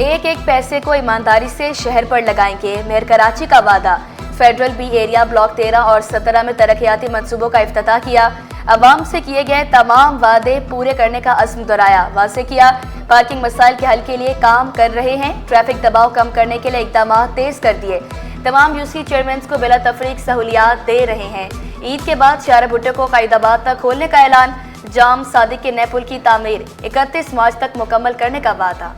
एक एक पैसे को ईमानदारी से शहर पर लगाएंगे, मेयर कराची का वादा। फेडरल बी एरिया ब्लॉक 13 और 17 में तरक्याती मंसूबों का इफ्तिताह किया। अवाम से किए गए तमाम वादे पूरे करने का अज़्म दोहराया। वाज़े किया पार्किंग मसाइल के हल के लिए काम कर रहे हैं। ट्रैफिक दबाव कम करने के लिए इक़दाम तेज कर दिए। तमाम यूसी चेयरमैन को बिला तफरीक सहूलियात दे रहे हैं। ईद के बाद शारा भुट्टो को कायदाबाद तक खोलने का ऐलान। जाम सादिक के नए पुल की तामीर 31 मार्च तक मुकम्मल करने का वादा।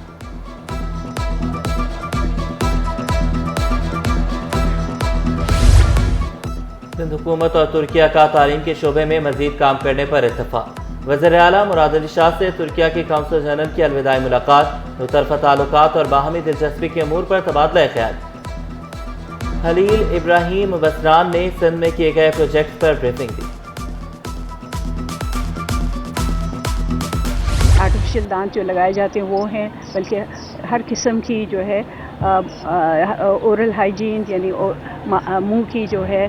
सिंध हुकूमत और तुर्किया का तालीम के शोबे में मजीद काम करने पर इत्तफाक। वज़ीर आला मुराद अली शाह से तुर्किया के काउंसिल जनरल की अलविदाई मुलाकात। मुतरफ़ा ताल्लुकात और बाहमी दिलचस्पी के अमूर पर तबादला ख्याल। खलील इब्राहिम बसरान ने सिंध में किए गए प्रोजेक्ट पर ब्रीफिंग दी। आर्टिफिशियल दांत जो लगाए जाते हैं वो हैं, बल्कि हर किस्म की जो है ओरल हाइजीन यानी मुंह की जो है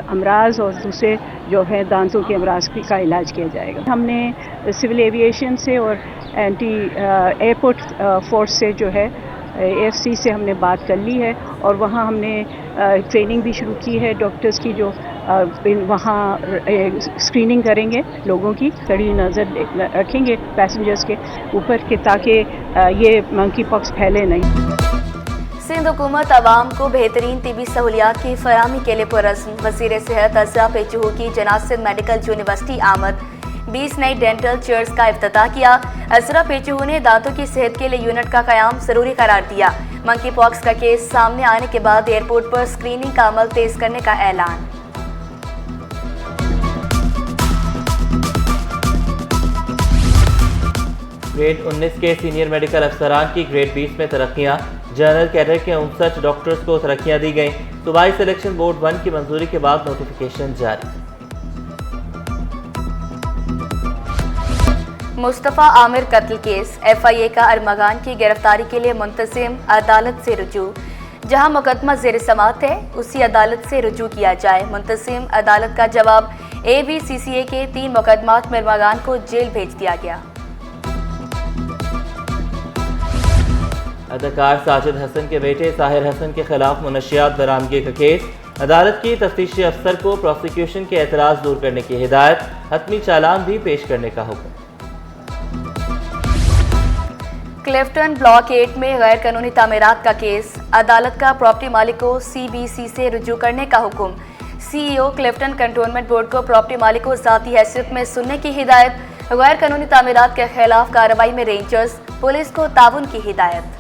अमराज और दूसरे जो है दांतों के अमराज का इलाज किया जाएगा। हमने सिविल एविएशन से और एंटी एयरपोर्ट फोर्स से जो है AFC से हमने बात कर ली है और वहाँ हमने ट्रेनिंग भी शुरू की है। डॉक्टर्स की जो वहाँ स्क्रीनिंग करेंगे, लोगों की कड़ी नज़र रखेंगे पैसेंजर्स के ऊपर कि ताकि ये मंकी पॉक्स फैले नहीं। सिंध हुकूमत आवाम को बेहतरीन तिबी सहूलियात की फराहमी के लिए पुरज़्म। वज़ीर सेहत अज़रा पेचूहू की जनाब सिंध मेडिकल यूनिवर्सिटी आमद। 20 नई डेंटल चेयर्स का इफ्तिताह किया। अज़रा पेचूहू ने दांतों की सेहत के लिए यूनिट का क़याम ज़रूरी करार दिया। मंकी पॉक्स का केस सामने आने के बाद एयरपोर्ट पर स्क्रीनिंग का अमल तेज करने का ऐलान। ग्रेड 19 के सीनियर मेडिकल अफसरान की ग्रेड 20 में तरक्कियाँ। जनरल कैडर के 59 डॉक्टर्स को तरक्कियाँ दी गईं। सूबाई सिलेक्शन बोर्ड 1 की मंजूरी के बाद नोटिफिकेशन जारी। मुस्तफ़ा आमिर कत्ल केस। FIA का अरमगान की गिरफ्तारी के लिए मुंतज़िम अदालत से रुजू। जहां मुकदमा ज़ेर समाअत है उसी अदालत से रुजू किया जाए। मुंतज़िम अदालत का जवाब। AVCCA के 3 मुकदमात में अरमगान को जेल भेज दिया गया। अदाकार साजिद हसन के बेटे साहिर हसन के खिलाफ मुनशियात बरामदगी का केस। अदालत की तफ्तीशी अफसर को प्रोसिक्यूशन के एतराज़ दूर करने की हिदायत। हतमी चालान भी पेश करने का हुक्म। क्लिफ्टन ब्लॉक 8 में गैर कानूनी तामीरात का केस। अदालत का प्रॉपर्टी मालिक को CBC से रुजू करने का हुक्म। CEO क्लिफ्टन कंटोनमेंट बोर्ड को प्रॉपर्टी मालिक को ज़ाती हैसियत में सुनने की हिदायत। गैर कानूनी तामीरात के खिलाफ कार्रवाई में रेंजर्स पुलिस को ताउन की हिदायत।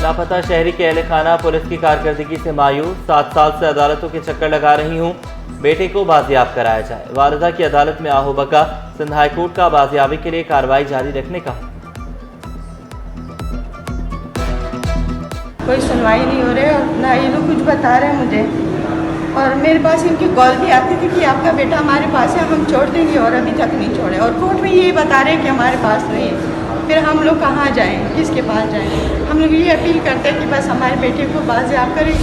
लापता शहरी के अहले खाना पुलिस की कारकर्दगी से मायूस। 7 साल से अदालतों के चक्कर लगा रही हूँ, बेटे को बाजियाब कराया जाए। वालिदा की अदालत में आहो बका। सिंध हाई कोर्ट का बाजियाबी के लिए कार्रवाई जारी रखने का। कोई सुनवाई नहीं हो रही और ना ये लोग कुछ बता रहे हैं मुझे। और मेरे पास इनकी कॉल भी आती थी कि आपका बेटा हमारे पास है, हम छोड़ देंगे, और अभी तक नहीं छोड़े। और कोर्ट में यही बता रहे हैं कि हमारे पास नहीं है। फिर हम लोग कहाँ जाएं, किसके पास जाएं? हम लोग ये अपील करते हैं कि बस हमारे बेटे को बाजियाब करें।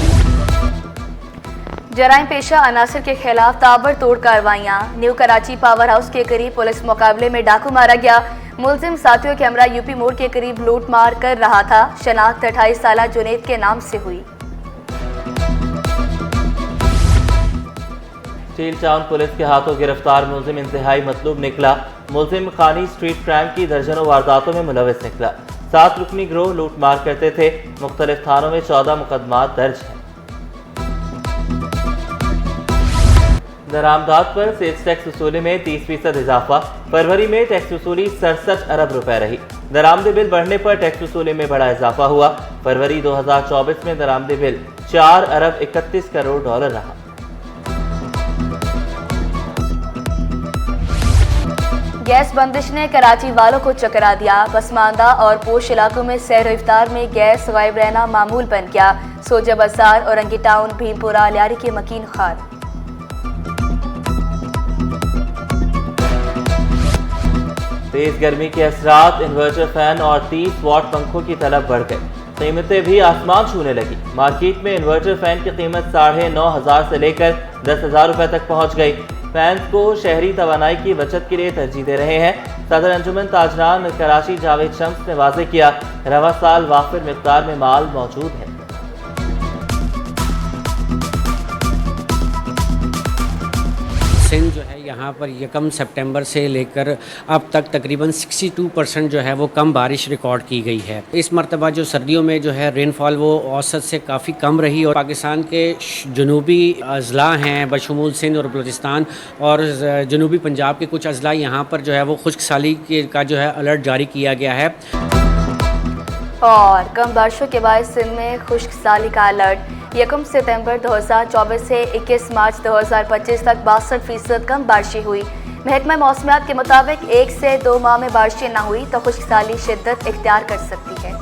जराइम पेशा अनासर के खिलाफ ताबड़तोड़ कार्रवाइयाँ। न्यू कराची पावर हाउस के करीब पुलिस मुकाबले में डाकू मारा गया। मुलजिम साथियों कैमरा यूपी मोड़ के करीब लूट मार कर रहा था। शनाख्त 28 साला जुनैद के नाम से हुई। स्टील टाउन पुलिस के हाथों गिरफ्तार मुलजिम इंतहाई मतलूब निकला। मुलजिम खानी स्ट्रीट क्राइम की दर्जनों वारदातों में मुलविस निकला। 7 रुकनी गिरोह लूट मार करते थे। मुख्तलिफ थानों में 14 मुकदमात दर्ज हैं। दरामदात पर सेल्स टैक्स वसूली में 30% इजाफा। फरवरी में टैक्स वसूली 67 अरब रुपए रही। दरामदी बिल बढ़ने पर टैक्स वसूली में बड़ा इजाफा हुआ। फरवरी 2024 में दरामदी बिल 4 अरब 31 करोड़ डॉलर रहा। गैस बंदिश ने कराची वालों को चकरा दिया। पसमानदा और पोश इलाकों में सैर इफ्तार में गैस गायब रहना मामूल बन गया। सोजा बाजार, औरंगी टाउन, भीमपुरा, लियारी के मकीन खार। तेज गर्मी के असरात, इन्वर्टर फैन और 30 वाट पंखों की तलब बढ़ गई। कीमतें भी आसमान छूने लगी। मार्केट में इन्वर्टर फैन की कीमत 9,500 से लेकर 10,000 रुपए तक पहुंच गई। फैंस को शहरी तवानाई की बचत के लिए तरजीह दे रहे हैं। सदर अंजुमन ताजरान कराची जावेद शम्स ने वाज़ेह किया, रवा साल वाफिर मिक़दार में माल मौजूद है। सिंध जो है यहाँ पर यकम सितंबर से लेकर अब तक तकरीबन 62% जो है वो कम बारिश रिकॉर्ड की गई है। इस मरतबा जो सर्दियों में जो है रेनफॉल वो औसत से काफ़ी कम रही और पाकिस्तान के जनूबी अज़ला हैं बशमूल सिंध और बलूचिस्तान और जनूबी पंजाब के कुछ अज़ला यहाँ पर जो है वो खुश्क साली का जो है अलर्ट जारी किया गया है। और कम बारिशों के बाद सिंध में खुश्क साली का अलर्ट। यकम सितंबर 2024 से 21 मार्च 2025 तक 62% कम बारिशें हुई। महकमा मौसमियात के मुताबिक 1 से 2 माह में बारिशें न हुई तो खुश्क साली शिद्दत इख्तियार कर सकती है।